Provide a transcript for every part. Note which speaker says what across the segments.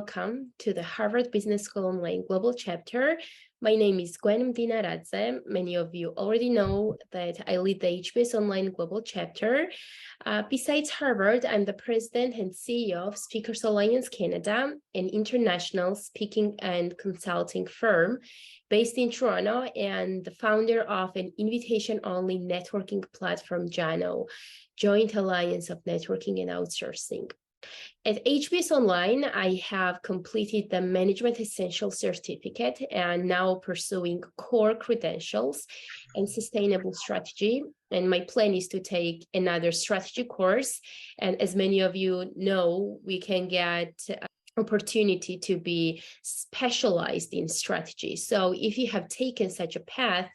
Speaker 1: welcome to the Harvard Business School Online Global Chapter. My name is Gwen Mdinaradze. Many of you already know that I lead the HBS Online Global Chapter. Besides Harvard, I'm the president and CEO of Speakers Alliance Canada, an international speaking and consulting firm based in Toronto, and the founder of an invitation-only networking platform, JANO, Joint Alliance of Networking and Outsourcing. At HBS Online, I have completed the Management Essentials Certificate and now pursuing core credentials and sustainable strategy. And my plan is to take another strategy course. And as many of you know, we can get opportunity to be specialized in strategy. So if you have taken such a path,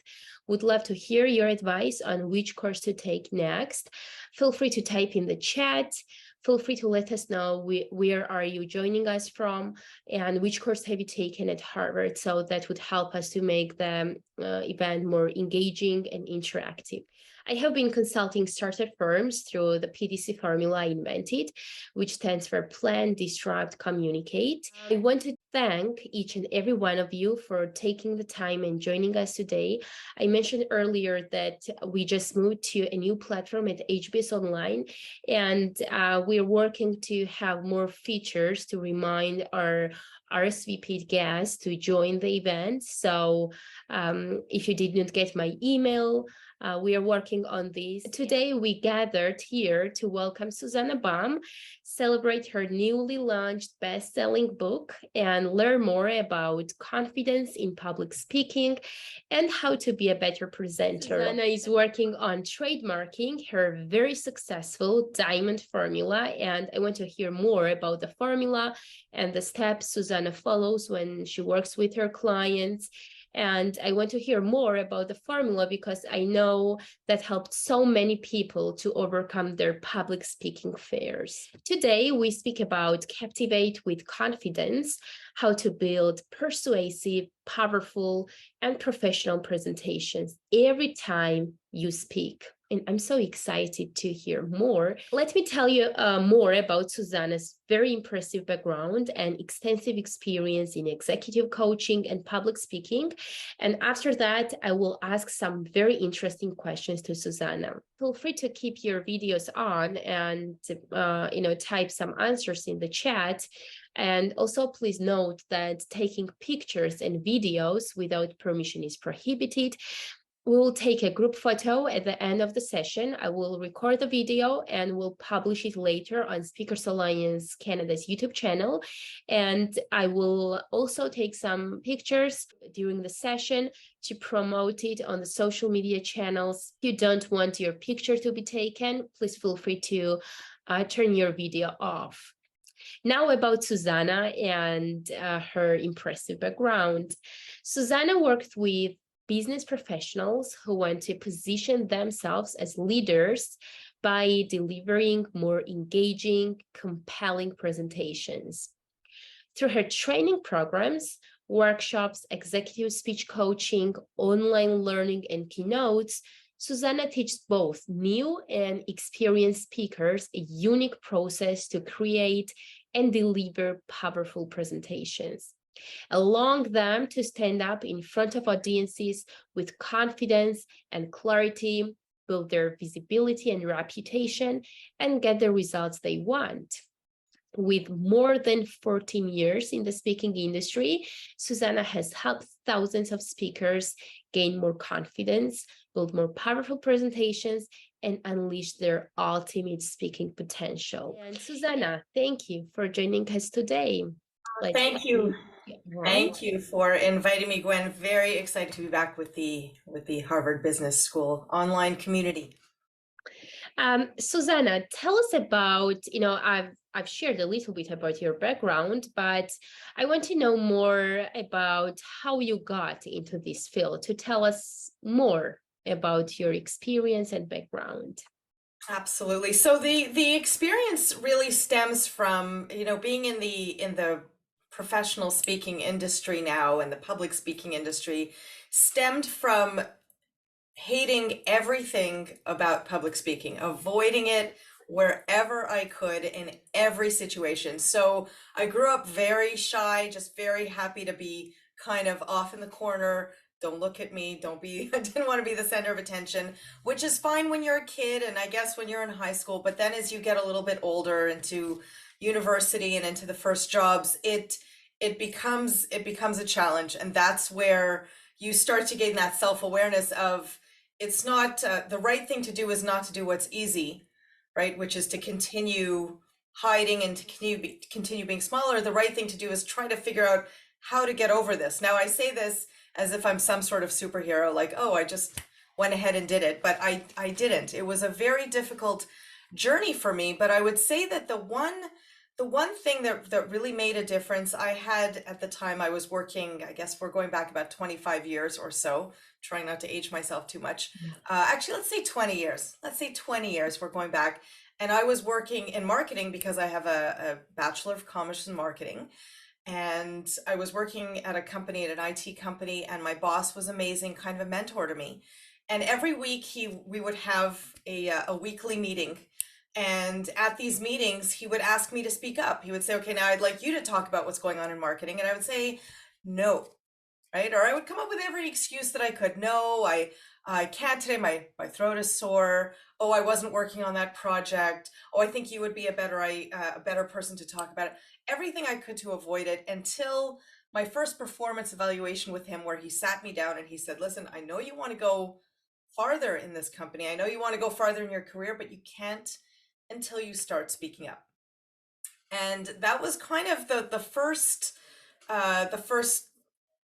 Speaker 1: would love to hear your advice on which course to take next. Feel free to type in the chat. Feel free to let us know where are you joining us from and which course have you taken at Harvard, so that would help us to make the event more engaging and interactive. I have been consulting startup firms through the PDC formula I invented, which stands for Plan, Disrupt, Communicate. I want to thank each and every one of you for taking the time and joining us today. I mentioned earlier that we just moved to a new platform at HBS Online, and we're working to have more features to remind our RSVP guests to join the event. So if you did not get my email, we are working on this. Today, we gathered here to welcome Suzannah Baum, celebrate her newly launched best-selling book, and learn more about confidence in public speaking and how to be a better presenter. Suzannah is working on trademarking her very successful diamond formula, and I want to hear more about the formula and the steps Suzannah follows when she works with her clients. And I want to hear more about the formula because I know that helped so many people to overcome their public speaking fears. Today, we speak about Captivate with Confidence, how to build persuasive, powerful, and professional presentations every time you speak. And I'm so excited to hear more. Let me tell you more about Suzannah's very impressive background and extensive experience in executive coaching and public speaking. And after that, I will ask some very interesting questions to Suzannah. Feel free to keep your videos on and type some answers in the chat. And also, please note that taking pictures and videos without permission is prohibited. We will take a group photo at the end of the session. I will record the video and we'll publish it later on Speakers Alliance Canada's YouTube channel. And I will also take some pictures during the session to promote it on the social media channels. If you don't want your picture to be taken, please feel free to turn your video off. Now about Suzannah and her impressive background. Suzannah worked with business professionals who want to position themselves as leaders by delivering more engaging, compelling presentations. Through her training programs, workshops, executive speech coaching, online learning, and keynotes, Suzannah teaches both new and experienced speakers a unique process to create and deliver powerful presentations, allowing them to stand up in front of audiences with confidence and clarity, build their visibility and reputation, and get the results they want. With more than 14 years in the speaking industry, Suzannah has helped thousands of speakers gain more confidence, build more powerful presentations, and unleash their ultimate speaking potential. And Suzannah, thank you for joining us today.
Speaker 2: Thank you. Thank you for inviting me, Gwen. Very excited to be back with the Harvard Business School online community.
Speaker 1: Suzannah, tell us about, I've shared a little bit about your background, but I want to know more about how you got into this field. To tell us more about your experience and background.
Speaker 2: Absolutely. So the experience really stems from, being in the professional speaking industry now, and the public speaking industry stemmed from hating everything about public speaking, avoiding it, wherever I could in every situation. So I grew up very shy, just very happy to be kind of off in the corner. Don't look at me, don't be, I didn't want to be the center of attention, which is fine when you're a kid and I guess when you're in high school. But then as you get a little bit older into university and into the first jobs, it becomes a challenge. And that's where you start to gain that self-awareness of it's not the right thing to do is not to do what's easy, right? Which is to continue hiding and to continue being smaller. The right thing to do is try to figure out how to get over this. Now, I say this as if I'm some sort of superhero, like, oh, I just went ahead and did it, but I didn't. It was a very difficult journey for me, but I would say that the one thing that really made a difference, I had at the time I was working, I guess we're going back about 25 years or so, trying not to age myself too much. Actually, let's say 20 years. Let's say 20 years we're going back. And I was working in marketing because I have a Bachelor of Commerce in Marketing. And I was working at a company, at an IT company, and my boss was amazing, kind of a mentor to me. And every week we would have a weekly meeting. And at these meetings, he would ask me to speak up. He would say, okay, now I'd like you to talk about what's going on in marketing. And I would say, no, right? Or I would come up with every excuse that I could. No, I can't today. My throat is sore. Oh, I wasn't working on that project. Oh, I think you would be a better person to talk about it. Everything I could to avoid it until my first performance evaluation with him, where he sat me down and he said, listen, I know you want to go farther in this company. I know you want to go farther in your career, but you can't until you start speaking up. And that was kind of the first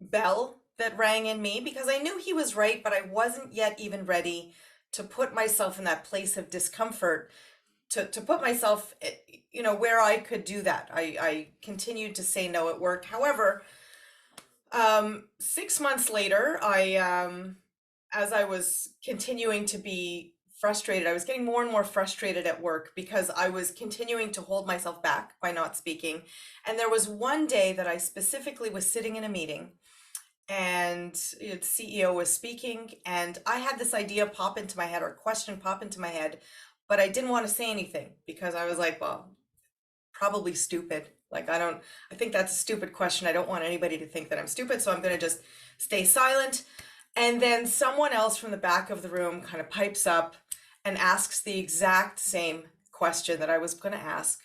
Speaker 2: bell that rang in me, because I knew he was right, but I wasn't yet even ready to put myself in that place of discomfort, to put myself, where I could do that. I continued to say no at work. However, 6 months later, as I was continuing to be frustrated, I was getting more and more frustrated at work because I was continuing to hold myself back by not speaking. And there was one day that I specifically was sitting in a meeting and the CEO was speaking, and I had this idea pop into my head, or question pop into my head, but I didn't want to say anything because I was like, well, probably stupid. Like, I think that's a stupid question. I don't want anybody to think that I'm stupid, so I'm going to just stay silent. And then someone else from the back of the room kind of pipes up and asks the exact same question that I was going to ask.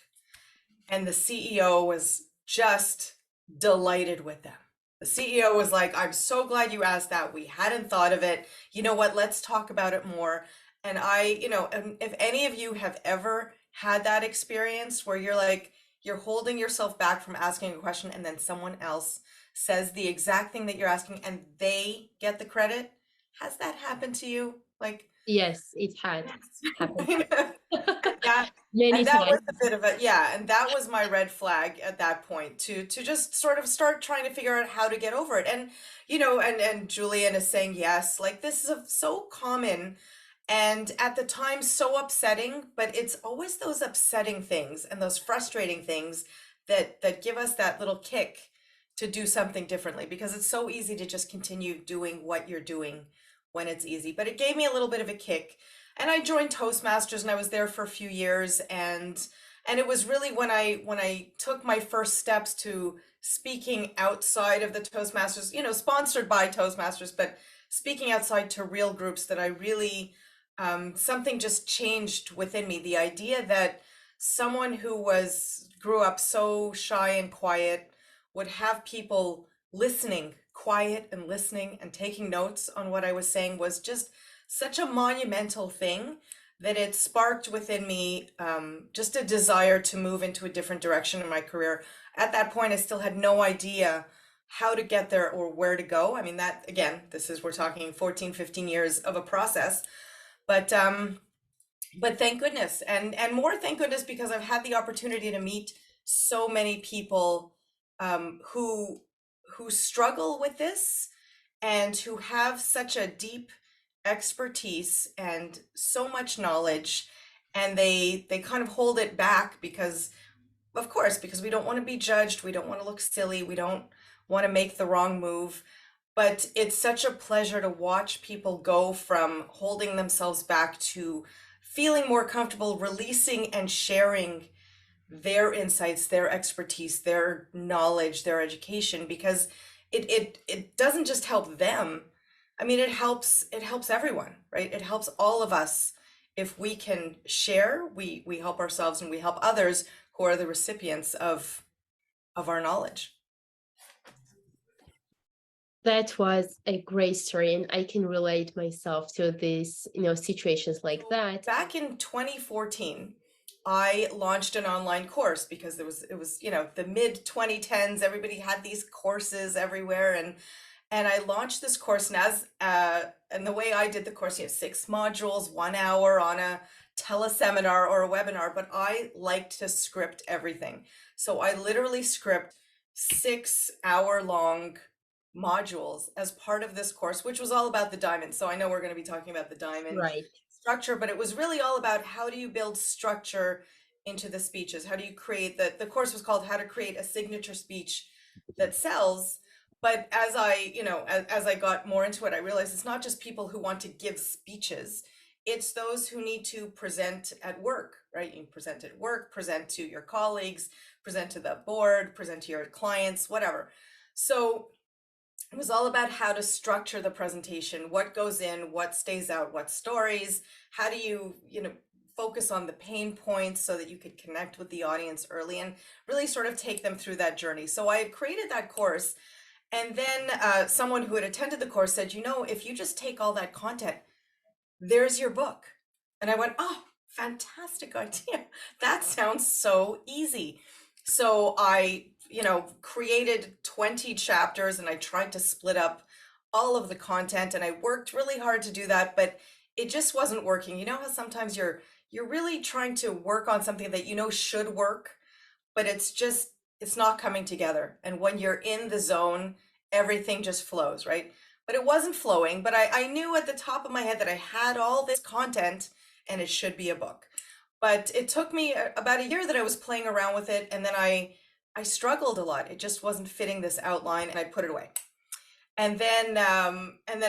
Speaker 2: And the CEO was just delighted with them. The CEO was like, I'm so glad you asked that. We hadn't thought of it. You know what? Let's talk about it more. And if any of you have ever had that experience where you're holding yourself back from asking a question and then someone else says the exact thing that you're asking and they get the credit, has that happened to you? Like,
Speaker 1: Yes, it had happened
Speaker 2: yeah.
Speaker 1: many
Speaker 2: And that was
Speaker 1: times.
Speaker 2: a bit of and that was my red flag at that point, to just sort of start trying to figure out how to get over it. And and Julian is saying yes, like, this is so common and at the time so upsetting, but it's always those upsetting things and those frustrating things that give us that little kick to do something differently, because it's so easy to just continue doing what you're doing when it's easy. But it gave me a little bit of a kick, and I joined Toastmasters and I was there for a few years, and it was really when I took my first steps to speaking outside of the Toastmasters, sponsored by Toastmasters, but speaking outside to real groups, that I really something just changed within me. The idea that someone who grew up so shy and quiet would have people listening, quiet and listening and taking notes on what I was saying, was just such a monumental thing that it sparked within me just a desire to move into a different direction in my career. At that point, I still had no idea how to get there or where to go. I mean, that, again, we're talking 14, 15 years of a process, but thank goodness, and more thank goodness, because I've had the opportunity to meet so many people who struggle with this and who have such a deep expertise and so much knowledge, and they kind of hold it back because, of course, because we don't want to be judged, we don't want to look silly, we don't want to make the wrong move. But it's such a pleasure to watch people go from holding themselves back to feeling more comfortable releasing and sharing their insights, their expertise, their knowledge, their education, because it doesn't just help them. I mean, it helps everyone, right? It helps all of us. If we can share, we help ourselves and we help others who are the recipients of our knowledge.
Speaker 1: That was a great story, and I can relate myself to these, situations like that.
Speaker 2: Back in 2014, I launched an online course because it was, the mid 2010s, everybody had these courses everywhere, and I launched this course, and and the way I did the course, 6 modules, 1 hour on a teleseminar or a webinar, but I liked to script everything. So I literally script 6 hour long modules as part of this course, which was all about the diamond. So I know we're going to be talking about the diamond
Speaker 1: Right.
Speaker 2: structure, but it was really all about how do you build structure into the speeches? How do you create the course was called How to Create a Signature Speech That Sells. But as I got more into it, I realized it's not just people who want to give speeches. It's those who need to present at work, right? You present at work, present to your colleagues, present to the board, present to your clients, whatever. So it was all about how to structure the presentation, what goes in, what stays out, what stories, how do you, focus on the pain points so that you could connect with the audience early and really sort of take them through that journey. So I had created that course, and then someone who had attended the course said, if you just take all that content, there's your book. And I went, oh, fantastic idea. That sounds so easy. So I, created 20 chapters, and I tried to split up all of the content, and I worked really hard to do that, but it just wasn't working. You know how sometimes you're really trying to work on something that should work, but it's not coming together. And when you're in the zone, everything just flows, right? But it wasn't flowing, but I knew at the top of my head that I had all this content and it should be a book. But it took me about a year that I was playing around with it, and then I struggled a lot. It just wasn't fitting this outline, and I put it away. And then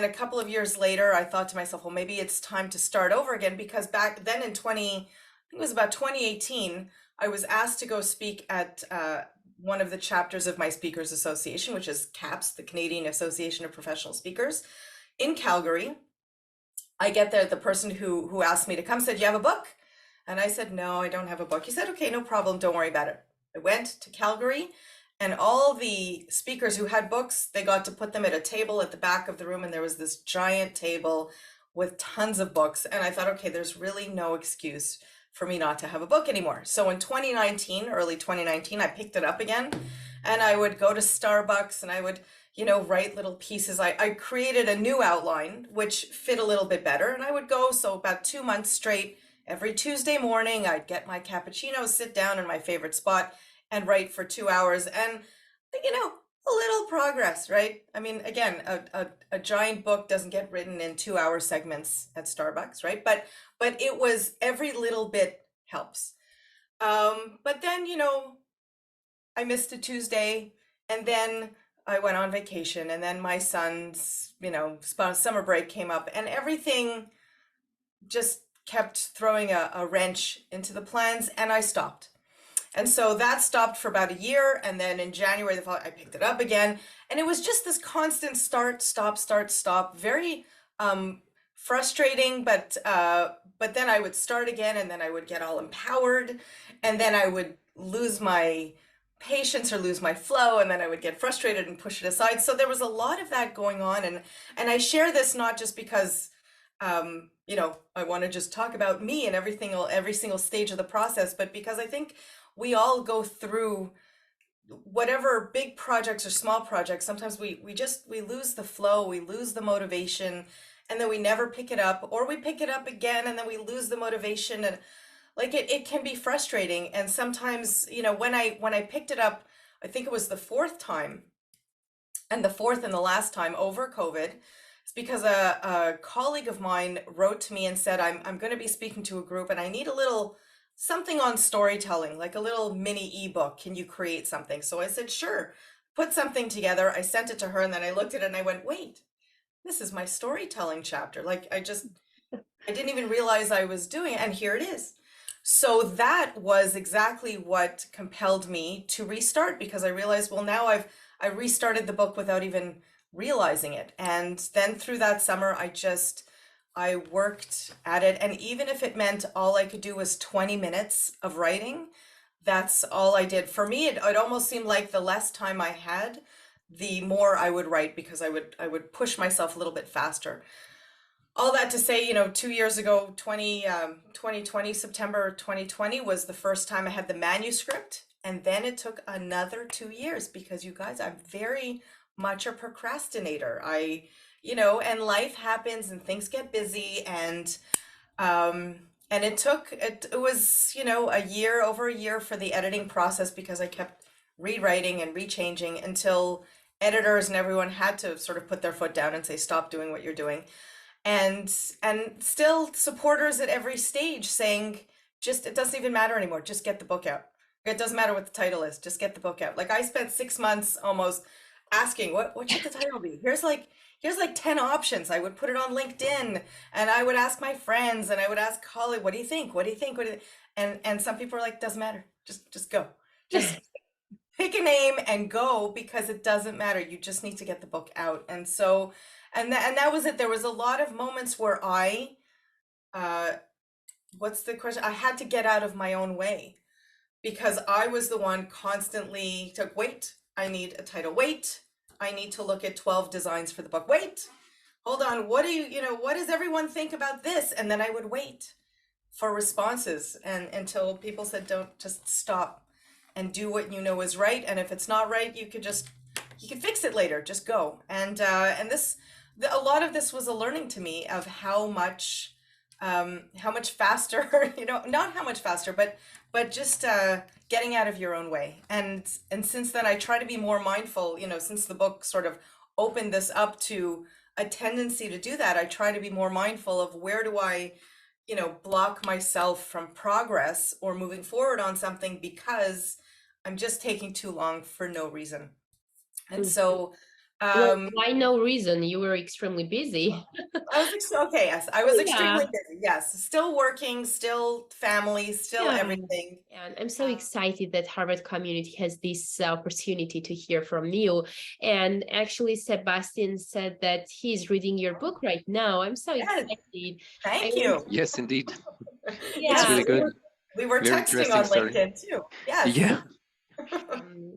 Speaker 2: a couple of years later, I thought to myself, well, maybe it's time to start over again, because back then in I think it was about 2018, I was asked to go speak at one of the chapters of my speakers association, which is CAPS, the Canadian Association of Professional Speakers, in Calgary. I get there, the person who asked me to come said, "You have a book?" And I said, "No, I don't have a book." He said, "Okay, no problem, don't worry about it." I went to Calgary, and all the speakers who had books, they got to put them at a table at the back of the room, and there was this giant table with tons of books. And I thought, okay, there's really no excuse for me not to have a book anymore. So in 2019, early 2019, I picked it up again, and I would go to Starbucks and I would, write little pieces. I created a new outline, which fit a little bit better. And I would go, so about 2 months straight, every Tuesday morning, I'd get my cappuccino, sit down in my favorite spot, and write for 2 hours. And, a little progress, right? I mean, again, a giant book doesn't get written in 2 hour segments at Starbucks, right? But it was every little bit helps. But then, I missed a Tuesday, and then I went on vacation, and then my son's, summer break came up, and everything just kept throwing a wrench into the plans, and I stopped. And so that stopped for about a year, and then in January I picked it up again, and it was just this constant start, stop, very frustrating. But then I would start again, and then I would get all empowered, and then I would lose my patience or lose my flow, and then I would get frustrated and push it aside. So there was a lot of that going on, and I share this not just because I want to just talk about me and every single stage of the process, but because I think we all go through whatever big projects or small projects. Sometimes we lose the flow, we lose the motivation, and then we never pick it up, or we pick it up again and then we lose the motivation. And like it can be frustrating. And sometimes, when I picked it up, I think it was the fourth time, and the fourth and the last time over COVID, it's because a colleague of mine wrote to me and said, I'm going to be speaking to a group, and I need a little something on storytelling, like a little mini ebook. Can you create something? So I said, sure, put something together. I sent it to her, and then I looked at it and I went, wait, this is my storytelling chapter. Like I didn't even realize I was doing it, and here it is. So that was exactly what compelled me to restart, because I realized, well, now I restarted the book without even realizing it. And then through that summer, I worked at it, and even if it meant all I could do was 20 minutes of writing, that's all I did. For me, it almost seemed like the less time I had, the more I would write, because I would push myself a little bit faster. All that to say, 2 years ago, 2020, September 2020 was the first time I had the manuscript. And then it took another 2 years, because you guys, I'm very much a procrastinator. And life happens and things get busy, and it was, over a year for the editing process, because I kept rewriting and rechanging until editors and everyone had to sort of put their foot down and say, stop doing what you're doing. And still supporters at every stage saying, just, it doesn't even matter anymore, just get the book out. It doesn't matter what the title is, just get the book out. Like, I spent 6 months almost asking, what should the title be? Here's like 10 options. I would put it on LinkedIn, and I would ask my friends, and I would ask colleagues, what do you think? What do you think? What do you think? And some people are like, doesn't matter, just go, just pick a name and go, because it doesn't matter. You just need to get the book out. And so, and that was it. There was a lot of moments where uh, what's the question? I had to get out of my own way, because I was the one constantly to wait. I need a title. Wait, I need to look at 12 designs for the book. Wait, hold on. What what does everyone think about this? And then I would wait for responses, and until people said, don't, just stop and do what you know is right. And if it's not right, you can fix it later, just go. And a lot of this was a learning to me of how much faster, not how much faster, but just getting out of your own way. And since then, I try to be more mindful, since the book sort of opened this up to a tendency to do that. I try to be more mindful of, where do I block myself from progress or moving forward on something, because I'm just taking too long for no reason. And so,
Speaker 1: Well,
Speaker 2: um,
Speaker 1: why no reason? You were extremely busy.
Speaker 2: okay, yes, I was
Speaker 1: Yeah.
Speaker 2: extremely busy. Yes, still working, still family, still
Speaker 1: Yeah.
Speaker 2: everything.
Speaker 1: And I'm so excited that Harvard community has this opportunity to hear from you. And actually, Sebastian said that he's reading your book right now. I'm so
Speaker 2: Yes,
Speaker 1: excited. I
Speaker 2: thank
Speaker 1: want
Speaker 2: you.
Speaker 1: to,
Speaker 3: Yes, indeed. It's
Speaker 2: Yes,
Speaker 1: yeah.
Speaker 3: really good.
Speaker 2: we were
Speaker 3: Very
Speaker 2: texting
Speaker 3: interesting
Speaker 2: on
Speaker 3: story.
Speaker 2: LinkedIn too. Yes.
Speaker 3: Yeah.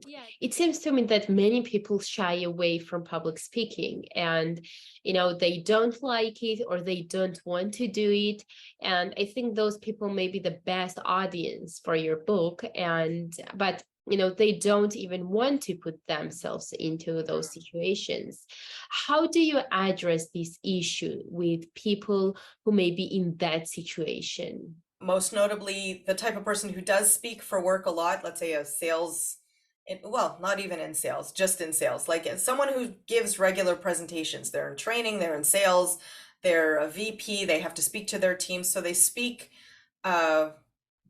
Speaker 1: Yeah, it seems to me that many people shy away from public speaking, and they don't like it, or they don't want to do it. And I think those people may be the best audience for your book, but they don't even want to put themselves into those situations. How do you address this issue with people who may be in that situation?
Speaker 2: Most notably, the type of person who does speak for work a lot, let's say a sales, well, not even in sales, just in sales, like someone who gives regular presentations. They're in training, they're in sales, they're a VP, they have to speak to their team, so they speak uh,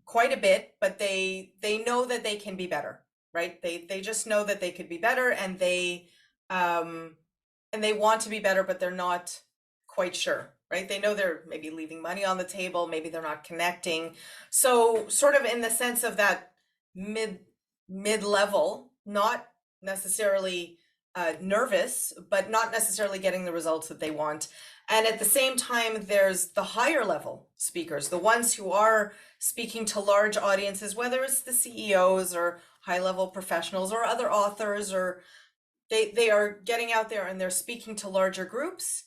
Speaker 2: quite a bit, but they know that they can be better, right? They just know that they could be better, um and they want to be better, but they're not quite sure, right? They know they're maybe leaving money on the table, maybe they're not connecting. So sort of in the sense of that mid level, not necessarily nervous, but not necessarily getting the results that they want. And at the same time, there's the higher level speakers, the ones who are speaking to large audiences, whether it's the CEOs or high level professionals or other authors, or they are getting out there and they're speaking to larger groups.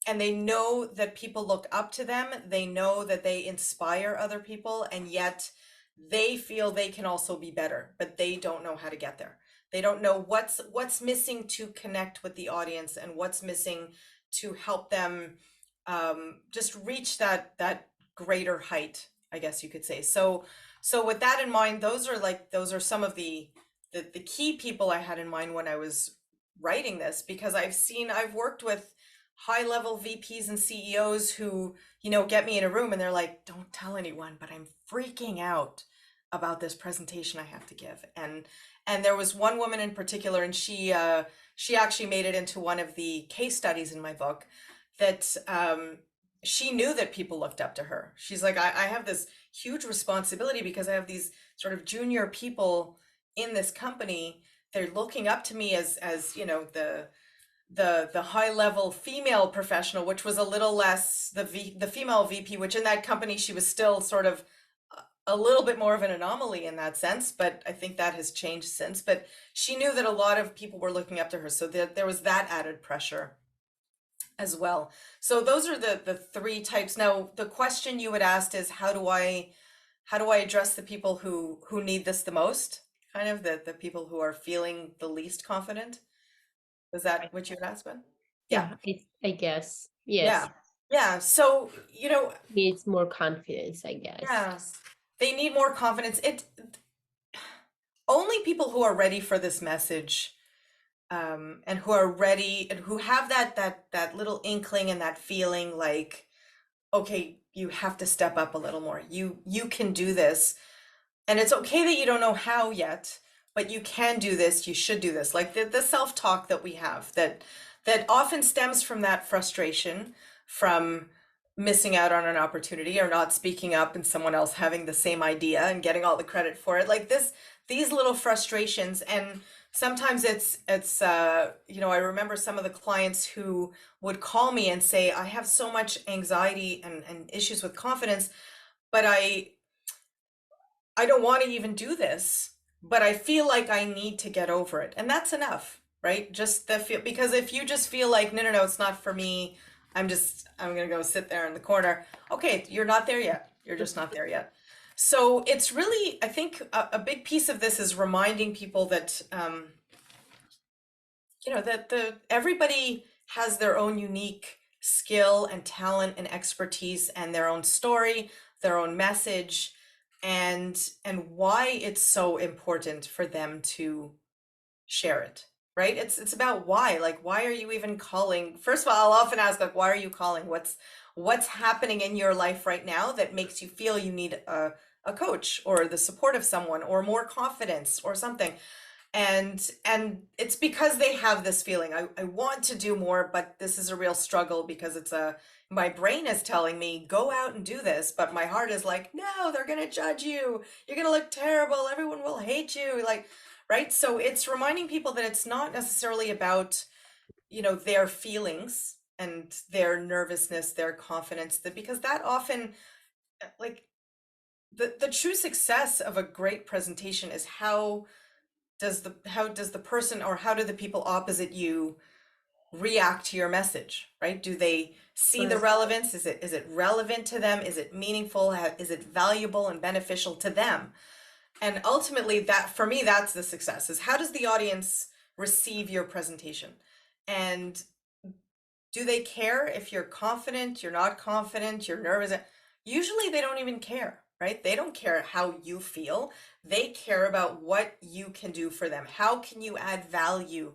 Speaker 2: And they know that people look up to them. They know that they inspire other people, and yet they feel they can also be better, but they don't know how to get there. They don't know what's missing to connect with the audience, and what's missing to help them just reach that greater height, I guess you could say. So with that in mind, those are some of the key people I had in mind when I was writing this, because I've worked with high level VPs and CEOs who, get me in a room and they're like, don't tell anyone, but I'm freaking out about this presentation I have to give. And there was one woman in particular, and she actually made it into one of the case studies in my book, that she knew that people looked up to her. She's like, I have this huge responsibility because I have these sort of junior people in this company. They're looking up to me as the high level female professional, which was a little less the female VP, which in that company she was still sort of a little bit more of an anomaly in that sense, but I think that has changed since. But she knew that a lot of people were looking up to her, so there was that added pressure as well. So those are the three types. Now, the question you had asked is how do I address the people who need this the most? Kind of the people who are feeling the least confident. Was that what you had asked, Ben?
Speaker 1: Yeah, I guess. Yes.
Speaker 2: Yeah. Yeah. So,
Speaker 1: Needs more confidence, I guess.
Speaker 2: yeah, they need more confidence. Only people who are ready for this message, and who are ready and who have that little inkling and that feeling like, okay, you have to step up a little more. You can do this. And it's okay that you don't know how yet, but you can do this, you should do this. Like the self-talk that we have that often stems from that frustration from missing out on an opportunity or not speaking up and someone else having the same idea and getting all the credit for it. Like these little frustrations. And sometimes it's I remember some of the clients who would call me and say, I have so much anxiety and issues with confidence, but I don't want to even do this, but I feel like I need to get over it. And that's enough, right? Just the feel, because if you just feel like, no, it's not for me, I'm going to go sit there in the corner. Okay, you're not there yet. You're just not there yet. So it's really, I think a big piece of this is reminding people that, everybody has their own unique skill and talent and expertise and their own story, their own message, and why it's so important for them to share it, right? It's about why. Like, why are you even calling? First of all, I'll often ask, like, why are you calling? What's happening in your life right now that makes you feel you need a coach or the support of someone or more confidence or something? And it's because they have this feeling, I want to do more, but this is a real struggle because my brain is telling me, go out and do this. But my heart is like, no, they're going to judge you. You're going to look terrible. Everyone will hate you. Like, right. So it's reminding people that it's not necessarily about, their feelings and their nervousness, their confidence, because that often, like, the true success of a great presentation is how does the person, or how do the people opposite you react to your message, right? Do they see the relevance? Is it relevant to them? Is it meaningful? Is it valuable and beneficial to them? And ultimately, that, for me, that's the success, is how does the audience receive your presentation? And do they care if you're confident, you're not confident, you're nervous? Usually they don't even care, right? They don't care how you feel. They care about what you can do for them. How can you add value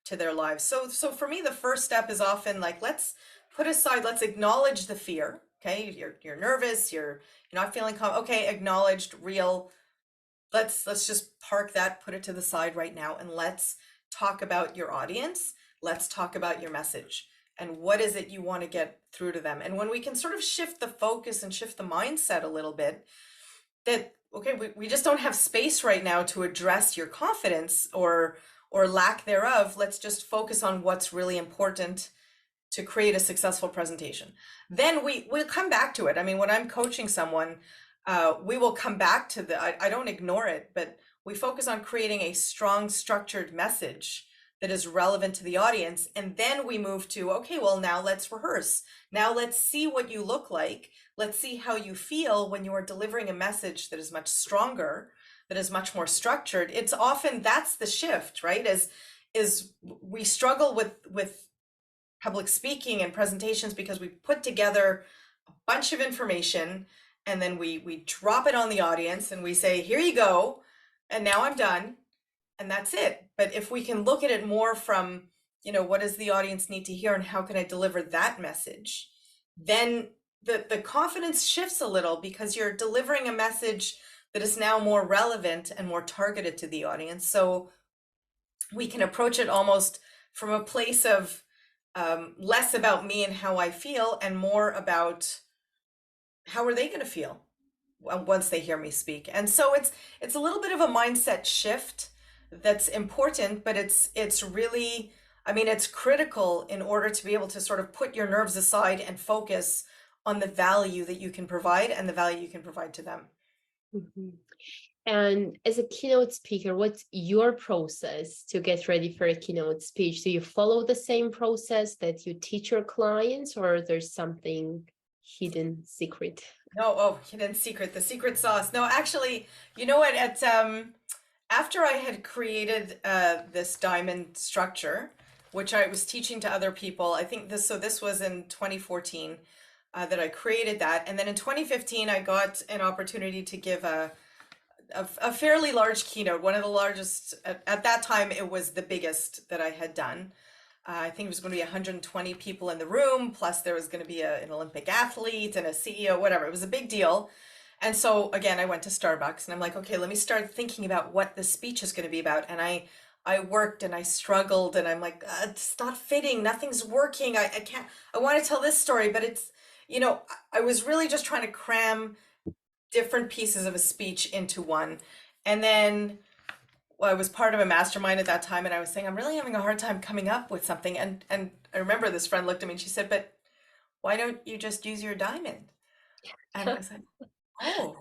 Speaker 2: to their lives? So for me, the first step is often like, let's put aside, let's acknowledge the fear. Okay, you're nervous, you're not feeling calm. Okay, acknowledged, real. Let's just park that, put it to the side right now, and let's talk about your audience. Let's talk about your message and what is it you want to get through to them. And when we can sort of shift the focus and shift the mindset a little bit, that, okay, we just don't have space right now to address your confidence or lack thereof. Let's just focus on what's really important to create a successful presentation. Then we'll come back to it. I mean, when I'm coaching someone, we will come back to I don't ignore it, but we focus on creating a strong, structured message that is relevant to the audience. And then we move to, okay, well, now let's rehearse. Now let's see what you look like. Let's see how you feel when you are delivering a message that is much stronger, that is much more structured. It's often, that's the shift, right? Is we struggle with public speaking and presentations because we put together a bunch of information and then we drop it on the audience and we say, here you go, and now I'm done. And that's it. But if we can look at it more from, what does the audience need to hear and how can I deliver that message? Then the confidence shifts a little because you're delivering a message that is now more relevant and more targeted to the audience. So we can approach it almost from a place of less about me and how I feel and more about how are they going to feel once they hear me speak. And so it's a little bit of a mindset shift that's important, but it's really, I mean, it's critical in order to be able to sort of put your nerves aside and focus on the value that you can provide and the value you can provide to them.
Speaker 1: Mhm. And as a keynote speaker, what's your process to get ready for a keynote speech? Do you follow the same process that you teach your clients, or there's something hidden secret?
Speaker 2: No, oh, hidden secret, the secret sauce. No, actually, you know what? After I had created this diamond structure, which I was teaching to other people, I think this was in 2014 that I created that, and then in 2015 I got an opportunity to give a fairly large keynote, one of the largest at that time. It was the biggest that I had done. I think it was going to be 120 people in the room, plus there was going to be an Olympic athlete and a CEO, whatever. It was a big deal. And so again, I went to Starbucks and I'm like, okay, let me start thinking about what the speech is going to be about. And I worked and I struggled and I'm like, it's not fitting. Nothing's working. I can't, I want to tell this story, but it's, you know, I was really just trying to cram different pieces of a speech into one. And then I was part of a mastermind at that time and I was saying, I'm really having a hard time coming up with something. And I remember this friend looked at me and she said, but why don't you just use your diamond? And I was like, oh,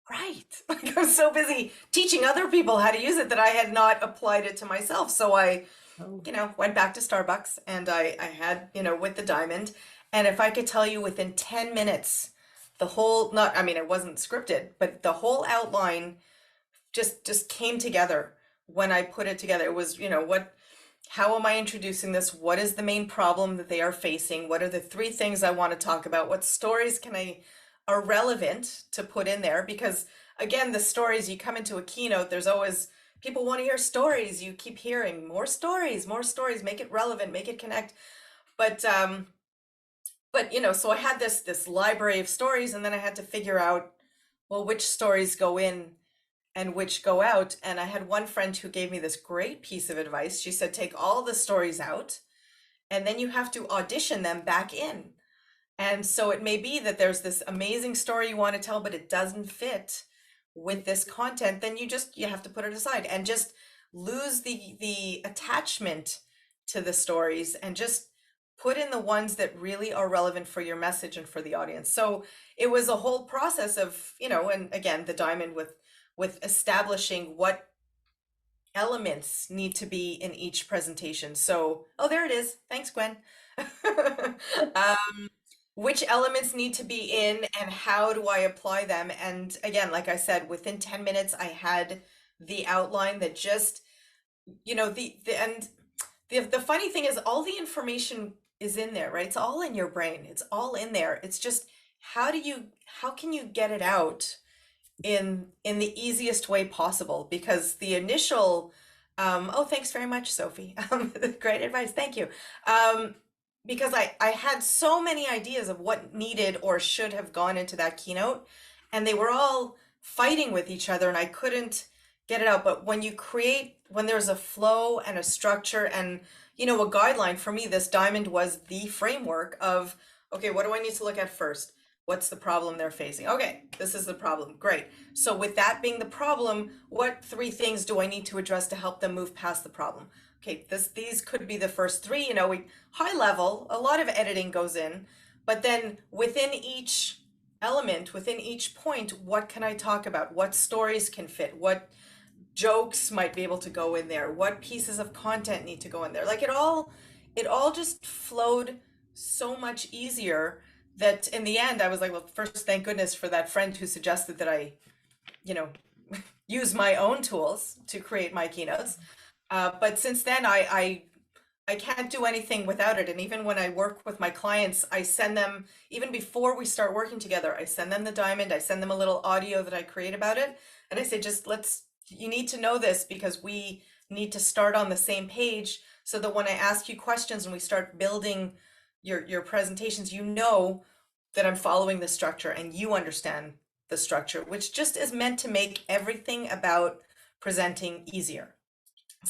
Speaker 2: right. Like I was so busy teaching other people how to use it that I had not applied it to myself. So I,
Speaker 1: Oh.
Speaker 2: went back to Starbucks and I had, with the diamond. And if I could tell you within 10 minutes, the whole, not, I mean, it wasn't scripted, but the whole outline just came together when I put it together. It was, how am I introducing this? What is the main problem that they are facing? What are the three things I want to talk about? What stories are relevant to put in there? Because again, the stories, you come into a keynote, there's always people want to hear stories. You keep hearing more stories, make it relevant, make it connect. But so I had this library of stories, and then I had to figure out, well, which stories go in and which go out. And I had one friend who gave me this great piece of advice. She said, take all the stories out and then you have to audition them back in. And so it may be that there's this amazing story you want to tell, but it doesn't fit with this content. Then you have to put it aside and just lose the attachment to the stories and just put in the ones that really are relevant for your message and for the audience. So it was a whole process of, and again, the diamond with establishing what elements need to be in each presentation. So, oh, there it is. Thanks, Gwen. Which elements need to be in and how do I apply them? And again, like I said, within 10 minutes, I had the outline that just, the funny thing is all the information is in there, right? It's all in your brain. It's all in there. It's just, how can you get it out in the easiest way possible? Because the initial oh, thanks very much, Sophie. Great advice, thank you. Because I had so many ideas of what needed or should have gone into that keynote, and they were all fighting with each other and I couldn't get it out. But when there's a flow and a structure and a guideline, for me this diamond was the framework of, okay, what do I need to look at first? What's the problem they're facing? Okay, this is the problem. Great. So with that being the problem, what three things do I need to address to help them move past the problem? Okay, these could be the first three. High level, a lot of editing goes in, but then within each element, within each point, what can I talk about? What stories can fit? What jokes might be able to go in there? What pieces of content need to go in there? Like it all just flowed so much easier that in the end I was like, well, first, thank goodness for that friend who suggested that I, use my own tools to create my keynotes. But since then, I can't do anything without it. And even when I work with my clients, I send them, even before we start working together, I send them the diamond, I send them a little audio that I create about it. And I say, you need to know this because we need to start on the same page so that when I ask you questions and we start building your presentations, that I'm following the structure and you understand the structure, which just is meant to make everything about presenting easier.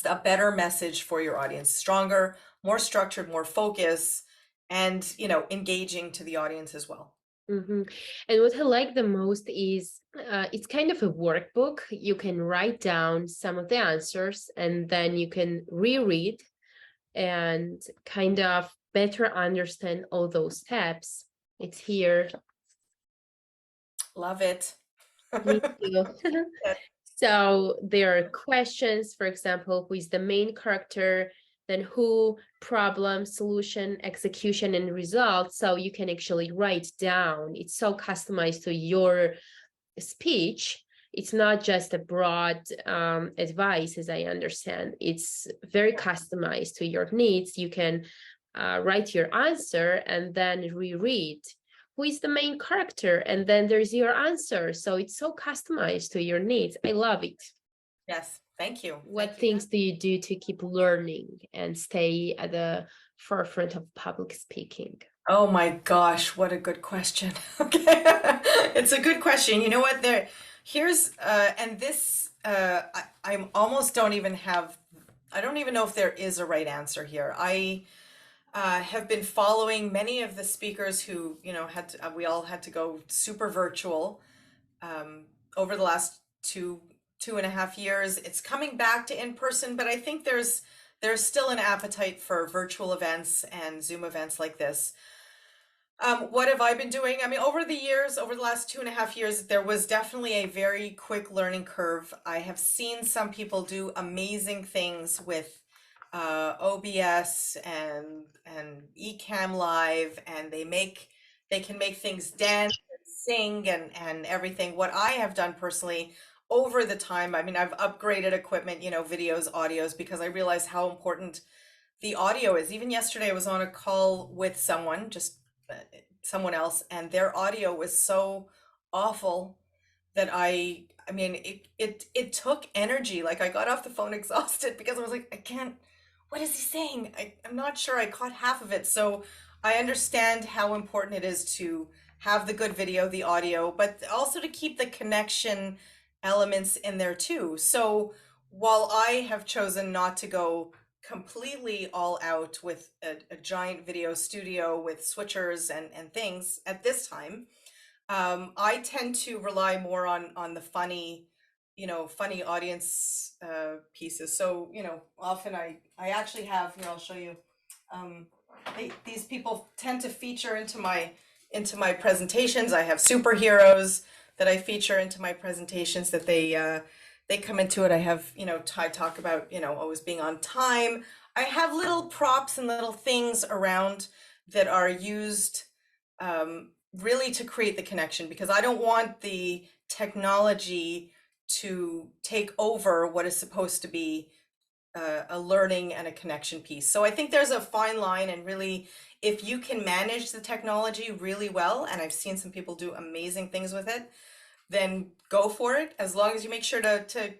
Speaker 2: a better message for your audience, stronger, more structured, more focus, and, you know, engaging to the audience as well.
Speaker 1: And what I like the most is it's kind of a workbook. You can write down some of the answers and then you can reread and kind of better understand all those steps. It's here.
Speaker 2: Love it.
Speaker 1: Me too. So there are questions, for example, who is the main character, then who, problem, solution, execution, and result. So you can actually write down. It's so customized to your speech. It's not just a broad advice, as I understand. It's very customized to your needs. You can write your answer and then reread who is the main character, and then there's your answer. So it's so customized to your needs. I love it.
Speaker 2: Yes, thank you.
Speaker 1: What things do you do to keep learning and stay at the forefront of public speaking?
Speaker 2: Oh my gosh, what a good question. Okay. It's a good question. You know what? Here's and this I almost don't even have, I don't even know if there is a right answer here. I have been following many of the speakers who, you know, we all had to go super virtual over the last 2.5 years. It's coming back to in person, but I think there's still an appetite for virtual events and Zoom events like this. What have I been doing? I mean, over the last 2.5 years, there was definitely a very quick learning curve. I have seen some people do amazing things with OBS and Ecamm Live, and they can make things dance and sing and everything. What I have done personally over the time, I mean, I've upgraded equipment, you know, videos, audios, because I realize how important the audio is. Even yesterday, I was on a call with someone, just someone else, and their audio was so awful that I mean, it took energy. Like, I got off the phone exhausted because I was like, I can't, what is he saying? I'm not sure I caught half of it. So I understand how important it is to have the good video, the audio, but also to keep the connection elements in there too. So while I have chosen not to go completely all out with a giant video studio with switchers and things at this time, I tend to rely more on the funny, you know, funny audience pieces. So, you know, often I actually have here, I'll show you, these people tend to feature into my presentations. I have superheroes that I feature into my presentations, that they come into it. I have, you know, I talk about, you know, always being on time. I have little props and little things around that are used really to create the connection, because I don't want the technology to take over what is supposed to be a learning and a connection piece. So I think there's a fine line, and really, if you can manage the technology really well, and I've seen some people do amazing things with it, then go for it, as long as you make sure to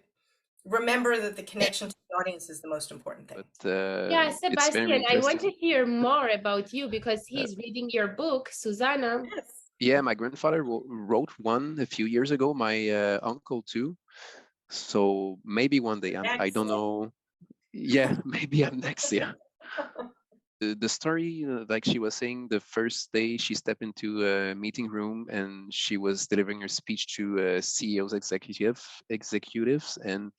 Speaker 2: remember that the connection to the audience is the most important thing.
Speaker 3: But
Speaker 1: Yeah,
Speaker 3: it's
Speaker 1: Sebastian,
Speaker 3: very
Speaker 1: I want to
Speaker 3: interesting.
Speaker 1: hear more about you because he's reading your book, Suzannah.
Speaker 2: Yes.
Speaker 3: Yeah, my grandfather wrote one a few years ago. My uncle too. So maybe one day, I don't know. Yeah, maybe I'm next. Yeah. The story, like she was saying, the first day she stepped into a meeting room and she was delivering her speech to CEOs, executives, and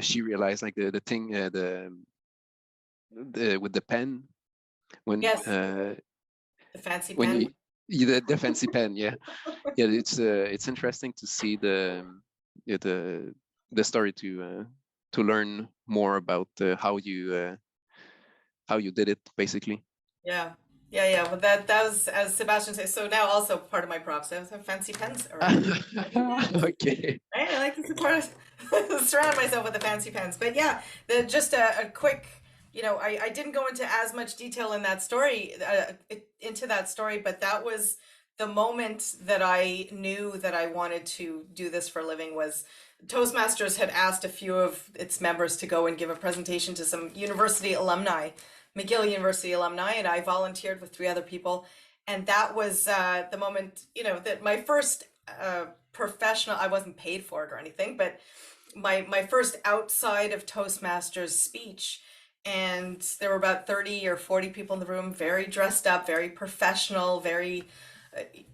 Speaker 3: she realized like the thing, the with the pen, when
Speaker 2: Yes, the fancy
Speaker 3: when
Speaker 2: pen.
Speaker 3: the fancy pen, yeah. Yeah, it's interesting to see yeah, the story to learn more about how you did it, basically.
Speaker 2: Yeah, yeah. Well, that was, as Sebastian says. So now also part of my props, I have fancy pens around.
Speaker 3: Okay.
Speaker 2: Right? I like to surround myself with the fancy pens. But yeah, just a quick, you know, I didn't go into as much detail in that story, into that story, but that was the moment that I knew that I wanted to do this for a living. Was Toastmasters had asked a few of its members to go and give a presentation to some university alumni, McGill University alumni, and I volunteered with 3 other people. And that was the moment, you know, that my first professional, I wasn't paid for it or anything, but my first outside of Toastmasters speech, and there were about 30 or 40 people in the room, very dressed up, very professional, very,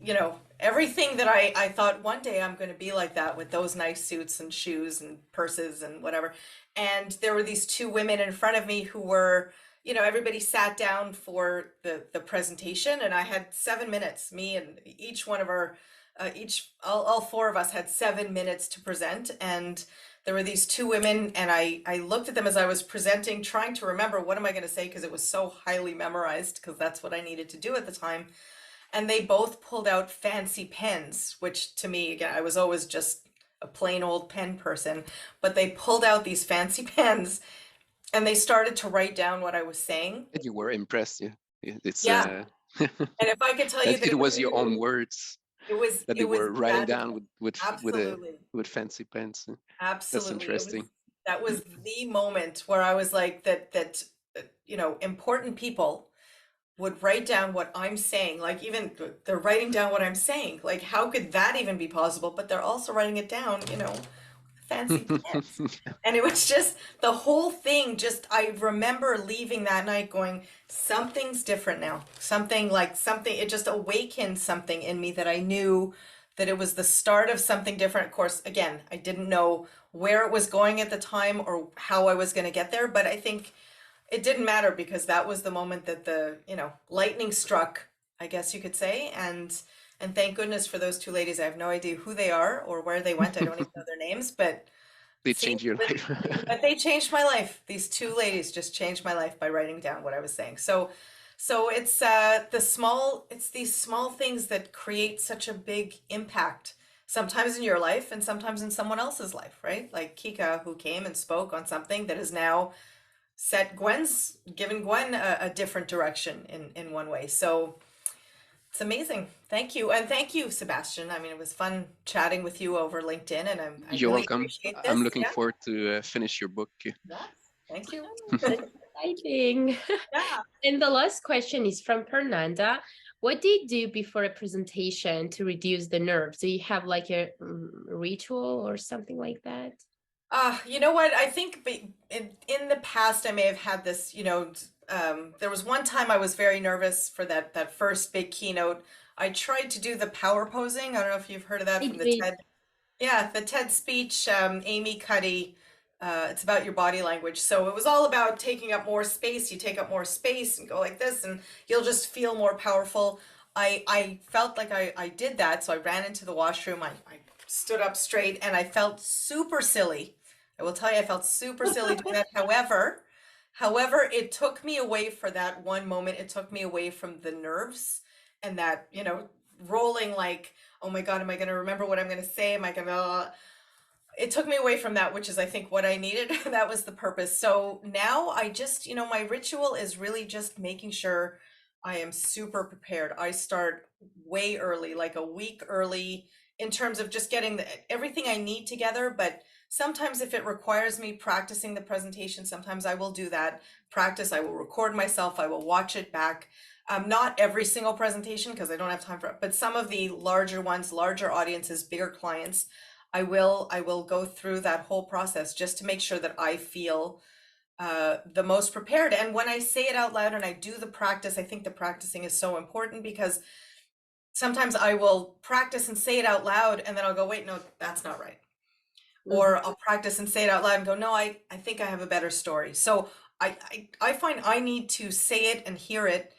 Speaker 2: you know, everything that I thought one day I'm going to be like that with those nice suits and shoes and purses and whatever. And there were these two women in front of me who were, you know, everybody sat down for the presentation, and I had 7 minutes, me and each one of our, all four of us had 7 minutes to present. And there were these two women, and I looked at them as I was presenting, trying to remember what am I going to say, because it was so highly memorized, because that's what I needed to do at the time. And they both pulled out fancy pens, which to me, again, I was always just a plain old pen person, but they pulled out these fancy pens and they started to write down what I was saying.
Speaker 3: You were impressed, yeah. It's
Speaker 2: Yeah. And if I could tell you
Speaker 3: that
Speaker 2: that
Speaker 3: it was your own words that they were writing down with fancy pens.
Speaker 2: Absolutely.
Speaker 3: That's interesting.
Speaker 2: That was the moment where I was like, that you know, important people would write down what I'm saying. Like, even they're writing down what I'm saying. Like, how could that even be possible? But they're also writing it down, you know, fancy pens. And it was just the whole thing. Just, I remember leaving that night going, something's different now. It just awakened something in me that I knew that it was the start of something different. Of course, again, I didn't know where it was going at the time or how I was going to get there, but I think it didn't matter, because that was the moment that the, you know, lightning struck, I guess you could say. And thank goodness for those two ladies. I have no idea who they are or where they went. I don't even know their names, but
Speaker 3: they changed your life.
Speaker 2: But they changed my life. These two ladies just changed my life by writing down what I was saying. So it's it's these small things that create such a big impact, sometimes in your life and sometimes in someone else's life, right? Like Kika, who came and spoke on something that is now given Gwen a different direction in one way. So it's amazing. Thank you. And thank you, Sebastian. I mean, it was fun chatting with you over LinkedIn, and
Speaker 3: You're
Speaker 2: really
Speaker 3: welcome.
Speaker 2: appreciate this.
Speaker 3: I'm looking forward to finish your book.
Speaker 2: Yes, thank you.
Speaker 1: That's exciting.
Speaker 2: Yeah.
Speaker 1: And the last question is from Fernanda. What do you do before a presentation to reduce the nerves? Do you have like a ritual or something like that?
Speaker 2: You know what? I think in the past I may have had this, you know, there was one time I was very nervous for that first big keynote. I tried to do the power posing. I don't know if you've heard of that from the TED. Yeah, the TED speech, Amy Cuddy. It's about your body language. So it was all about taking up more space. You take up more space and go like this, and you'll just feel more powerful. I felt like I did that. So I ran into the washroom. I stood up straight, and I felt super silly. I will tell you, I felt super silly doing that. However, it took me away for that one moment. It took me away from the nerves and that, you know, rolling like, oh my God, am I going to remember what I'm going to say? Am I going to... It took me away from that, which is, I think, what I needed. That was the purpose. So now I just, you know, my ritual is really just making sure I am super prepared. I start way early, like a week early, in terms of just getting everything I need together. But sometimes if it requires me practicing the presentation, sometimes I will do that practice. I will record myself. I will watch it back. Not every single presentation, because I don't have time for it, but some of the larger ones, larger audiences, bigger clients, I will go through that whole process just to make sure that I feel the most prepared. And when I say it out loud and I do the practice, I think the practicing is so important, because sometimes I will practice and say it out loud, and then I'll go, wait, no, that's not right. Or I'll practice and say it out loud and go, no, I think I have a better story. So I find I need to say it and hear it.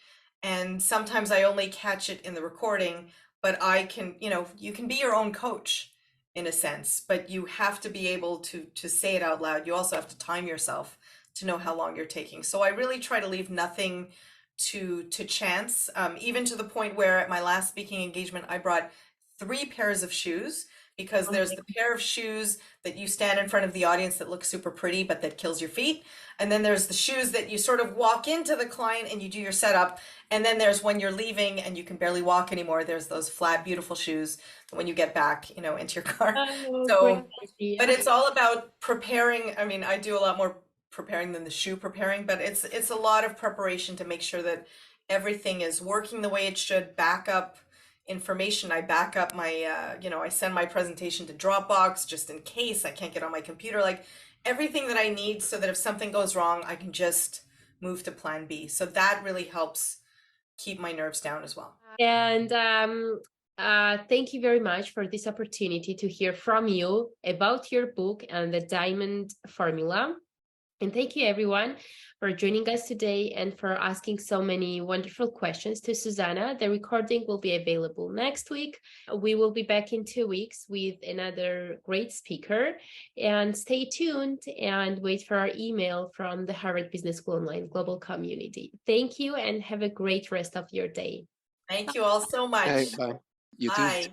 Speaker 2: And sometimes I only catch it in the recording, but I can, you know, you can be your own coach in a sense, but you have to be able to say it out loud. You also have to time yourself to know how long you're taking. So I really try to leave nothing to chance, even to the point where at my last speaking engagement, I brought 3 pairs of shoes, because there's the pair of shoes that you stand in front of the audience that looks super pretty, but that kills your feet. And then there's the shoes that you sort of walk into the client and you do your setup. And then there's when you're leaving and you can barely walk anymore, there's those flat, beautiful shoes when you get back, you know, into your car. So, but it's all about preparing. I mean, I do a lot more preparing than the shoe preparing, but it's a lot of preparation to make sure that everything is working the way it should, back up information. I back up my, I send my presentation to Dropbox just in case I can't get on my computer, like everything that I need so that if something goes wrong, I can just move to plan B. So that really helps keep my nerves down as well.
Speaker 1: And thank you very much for this opportunity to hear from you about your book and the Diamond Formula. And thank you, everyone, for joining us today and for asking so many wonderful questions to Suzannah. The recording will be available next week. We will be back in 2 weeks with another great speaker. And stay tuned and wait for our email from the Harvard Business School Online Global Community. Thank you and have a great rest of your day.
Speaker 2: Thank you all so much.
Speaker 3: Bye. You too.
Speaker 2: Bye.